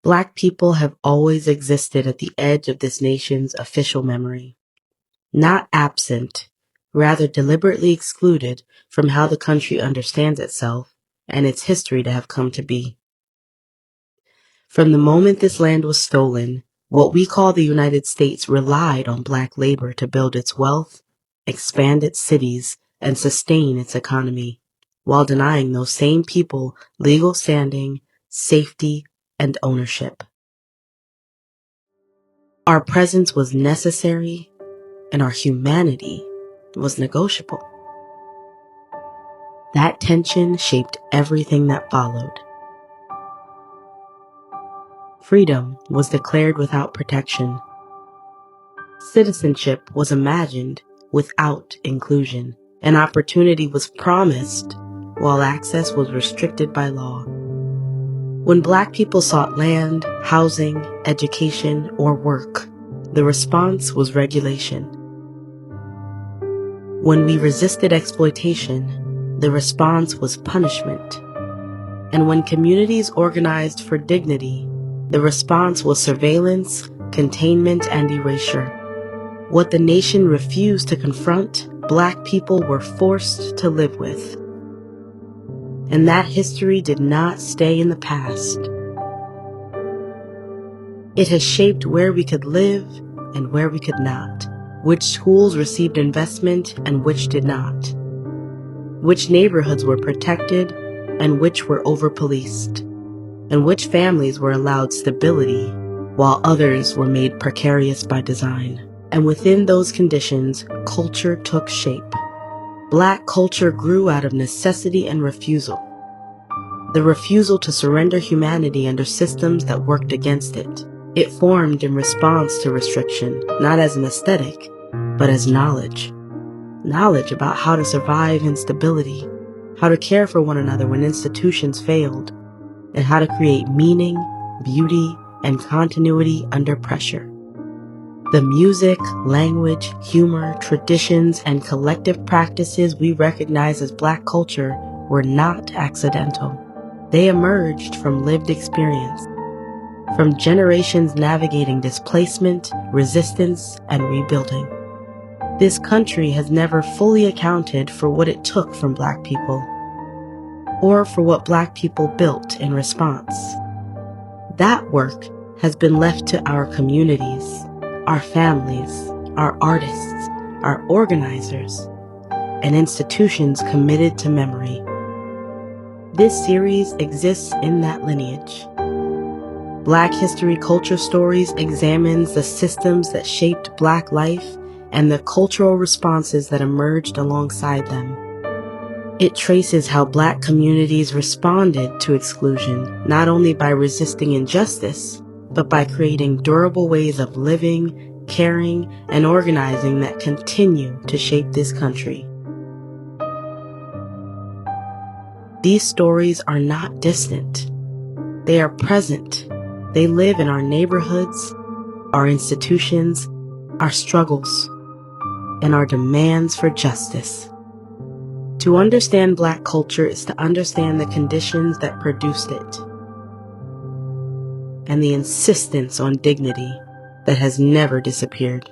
Black people have always existed at the edge of this nation's official memory, not absent, rather deliberately excluded from how the country understands itself and its history to have come to be. From the moment this land was stolen, what we call the United States relied on Black labor to build its wealth, expand its cities, and sustain its economy, while denying those same people legal standing, safety, and ownership. Our presence was necessary, and our humanity was negotiable. That tension shaped everything that followed. Freedom was declared without protection. Citizenship was imagined without inclusion, and opportunity was promised while access was restricted by law. When Black people sought land, housing, education, or work, the response was regulation. When we resisted exploitation, the response was punishment. And when communities organized for dignity, the response was surveillance, containment, and erasure. What the nation refused to confront, Black people were forced to live with. And that history did not stay in the past. It has shaped where we could live and where we could not, which schools received investment and which did not, which neighborhoods were protected and which were over-policed, and which families were allowed stability while others were made precarious by design. And within those conditions, culture took shape. Black culture grew out of necessity and refusal. The refusal to surrender humanity under systems that worked against it. It formed in response to restriction, not as an aesthetic, but as knowledge. Knowledge about how to survive instability, how to care for one another when institutions failed, and how to create meaning, beauty, and continuity under pressure. The music, language, humor, traditions, and collective practices we recognize as Black culture were not accidental. They emerged from lived experience, from generations navigating displacement, resistance, and rebuilding. This country has never fully accounted for what it took from Black people, or for what Black people built in response. That work has been left to our communities, our families, our artists, our organizers, and institutions committed to memory. This series exists in that lineage. Black History Culture Stories examines the systems that shaped Black life and the cultural responses that emerged alongside them. It traces how Black communities responded to exclusion, not only by resisting injustice, but by creating durable ways of living, caring, and organizing that continue to shape this country. These stories are not distant. They are present. They live in our neighborhoods, our institutions, our struggles, and our demands for justice. To understand Black culture is to understand the conditions that produced it, and the insistence on dignity that has never disappeared.